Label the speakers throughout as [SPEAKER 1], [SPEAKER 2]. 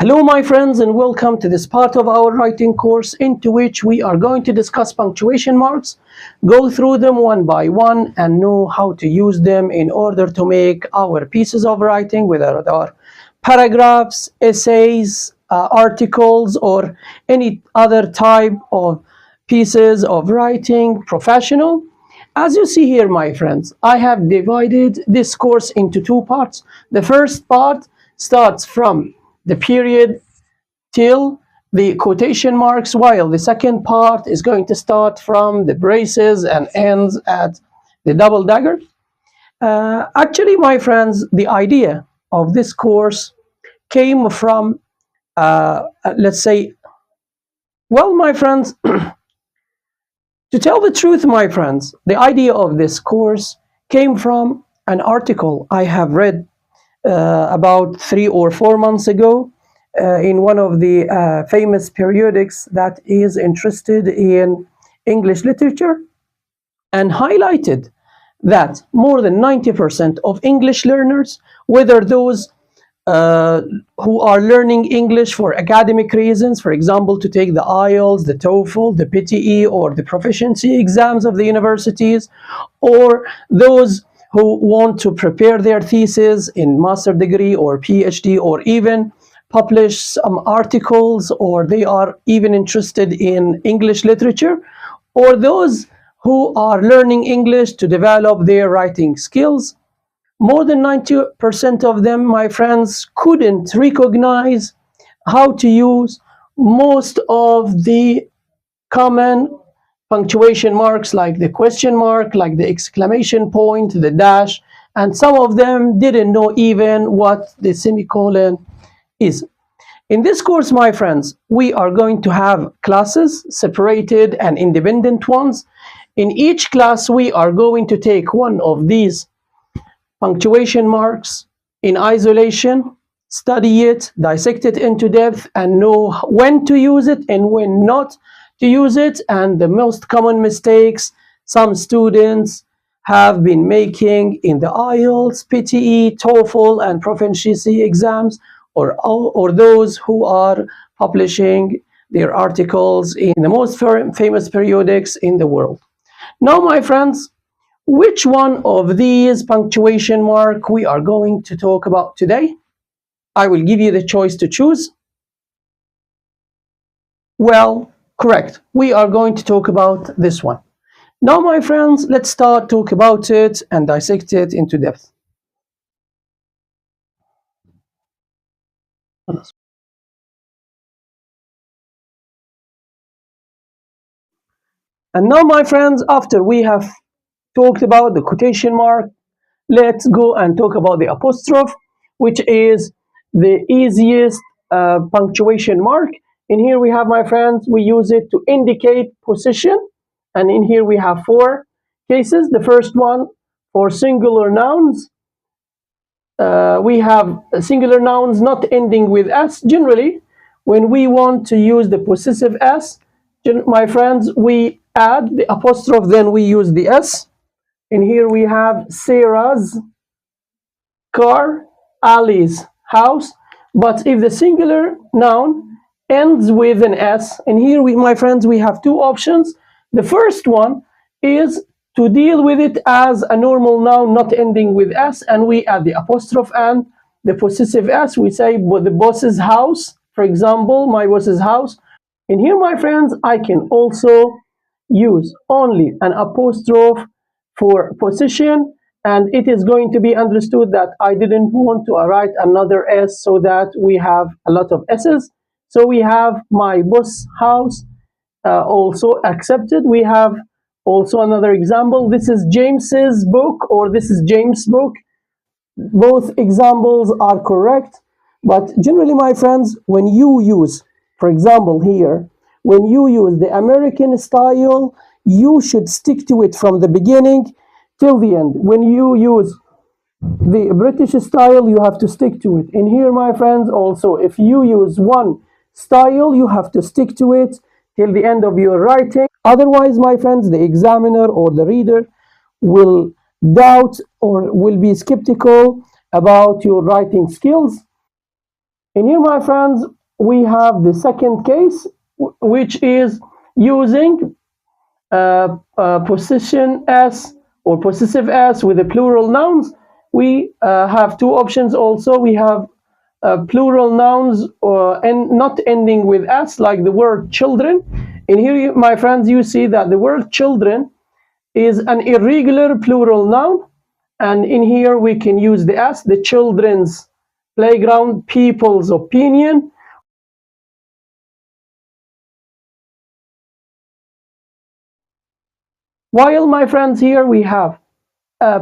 [SPEAKER 1] Hello, my friends, and welcome to this part of our writing course into which we are going to discuss punctuation marks, go through them one by one, and know how to use them in order to make our pieces of writing, whether they are paragraphs, essays, articles, or any other type of pieces of writing, professional. As you see here, my friends, I have divided this course into two parts. The first part starts from the period till the quotation marks, while the second part is going to start from the braces and ends at the double dagger. Actually, my friends, the idea of this course came from, let's say, well, my friends, to tell the truth, my friends, the idea of this course came from an article I have read about 3 or 4 months ago in one of the famous periodics that is interested in English literature, and highlighted that more than 90% of English learners, whether those who are learning English for academic reasons, for example, to take the IELTS, the TOEFL, the PTE, or the proficiency exams of the universities, or those who want to prepare their thesis in master degree or PhD, or even publish some articles, or they are even interested in English literature, or those who are learning English to develop their writing skills. More than 90% of them, my friends, couldn't recognize how to use most of the common punctuation marks, like the question mark, like the exclamation point, the dash, and some of them didn't know even what the semicolon is. In this course, my friends, we are going to have classes, separated and independent ones. In each class, we are going to take one of these punctuation marks in isolation, study it, dissect it into depth, and know when to use it and when not to use it, and the most common mistakes some students have been making in the IELTS, PTE, TOEFL, and proficiency exams, or those who are publishing their articles in the most famous periodics in the world. Now, my friends, which one of these punctuation mark we are going to talk about today? I will give you the choice to choose. Well, correct. We are going to talk about this one. Now, my friends, let's start talk about it and dissect it into depth. And now, my friends, after we have talked about the quotation mark, let's go and talk about the apostrophe, which is the easiest punctuation mark. In here we have, my friends, we use it to indicate position. And in here we have 4 cases. The first one for singular nouns. We have singular nouns not ending with S. Generally, when we want to use the possessive S, my friends, we add the apostrophe, then we use the S. And here we have Sarah's car, Ali's house. But if the singular noun ends with an S, and here we, my friends, we have 2 options. The first one is to deal with it as a normal noun not ending with S, and we add the apostrophe and the possessive S. We say the boss's house, for example, my boss's house. And here, my friends, I can also use only an apostrophe for position, and it is going to be understood that I didn't want to write another S so that we have a lot of S's. So we have my boss house also accepted. We have also another example. This is James's book, or this is James' book. Both examples are correct, but generally, my friends, when you use, for example, here, when you use the American style, you should stick to it from the beginning till the end. When you use the British style, you have to stick to it. And here, my friends, also, if you use one style, you have to stick to it till the end of your writing. Otherwise, my friends, the examiner or the reader will doubt or will be skeptical about your writing skills. And here, my friends, we have the second case, which is using possession s or possessive s with the plural nouns. We have two options also. We have plural nouns and not ending with s, like the word children. And here, my friends, you see that the word children is an irregular plural noun. And in here, we can use the s, the children's playground, people's opinion. While, my friends, here we have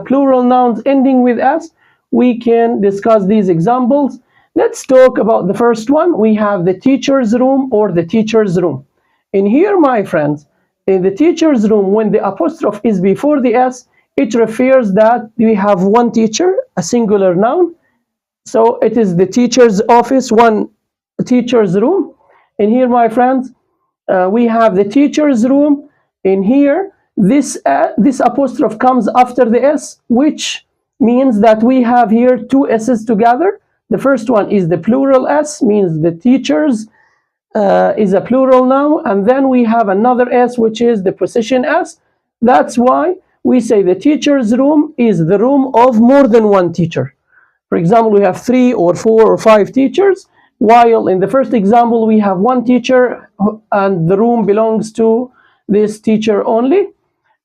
[SPEAKER 1] plural nouns ending with s, we can discuss these examples. Let's talk about the first one. We have the teacher's room or the teacher's room. In here, my friends, in the teacher's room, when the apostrophe is before the s, it refers that we have one teacher, a singular noun. So it is the teacher's office, one teacher's room. And here, my friends, we have the teacher's room. In here, this apostrophe comes after the s, which means that we have here two s's together. The first one is the plural s, means the teachers is a plural noun, and then we have another s, which is the possession s. That's why we say the teacher's room is the room of more than one teacher. For example, we have 3 or 4 or 5 teachers, while in the first example we have one teacher and the room belongs to this teacher only.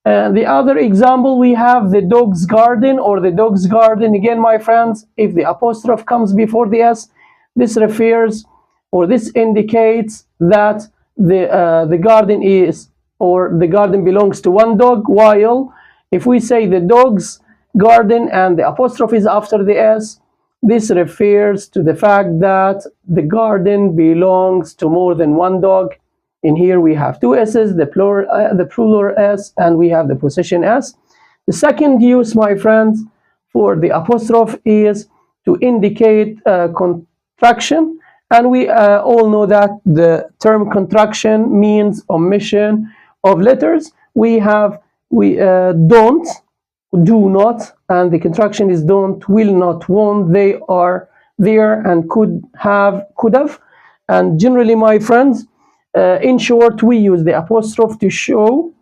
[SPEAKER 1] The other example, we have the dog's garden or the dog's garden. Again, my friends, if the apostrophe comes before the s, this refers or this indicates that the garden is or the garden belongs to one dog, while if we say the dog's garden and the apostrophe is after the s, this refers to the fact that the garden belongs to more than one dog. In here we have two s's, the plural s, and we have the possession s. The second use, my friends, for the apostrophe is to indicate contraction, and we all know that the term contraction means omission of letters. We have don't, do not, and the contraction is don't, will not, won't. They are there and could have, could have. And generally, my friends, in short, we use the apostrophe to show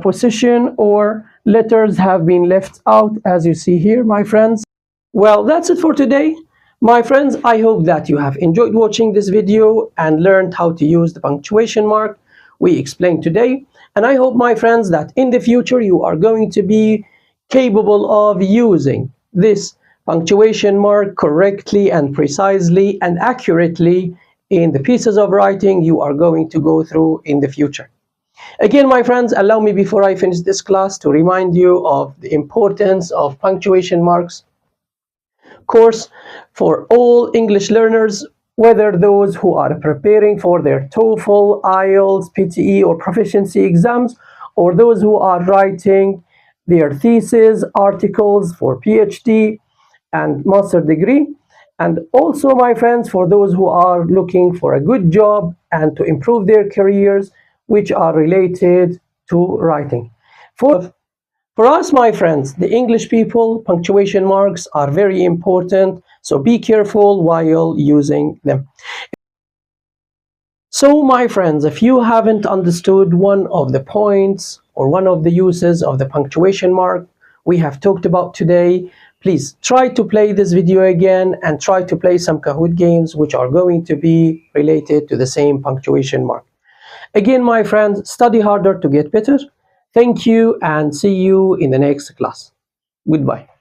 [SPEAKER 1] possession or letters have been left out, as you see here, my friends. Well, that's it for today. My friends, I hope that you have enjoyed watching this video and learned how to use the punctuation mark we explained today. And I hope, my friends, that in the future you are going to be capable of using this punctuation mark correctly and precisely and accurately in the pieces of writing you are going to go through in the future. Again, my friends, allow me before I finish this class to remind you of the importance of punctuation marks course for all English learners, whether those who are preparing for their TOEFL, IELTS, PTE, or proficiency exams, or those who are writing their thesis, articles for PhD and master degree. And also, my friends, for those who are looking for a good job and to improve their careers, which are related to writing. For us, my friends, the English people, punctuation marks are very important, so be careful while using them. So, my friends, if you haven't understood one of the points or one of the uses of the punctuation mark we have talked about today, please try to play this video again and try to play some Kahoot games which are going to be related to the same punctuation mark. Again, my friends, study harder to get better. Thank you and see you in the next class. Goodbye.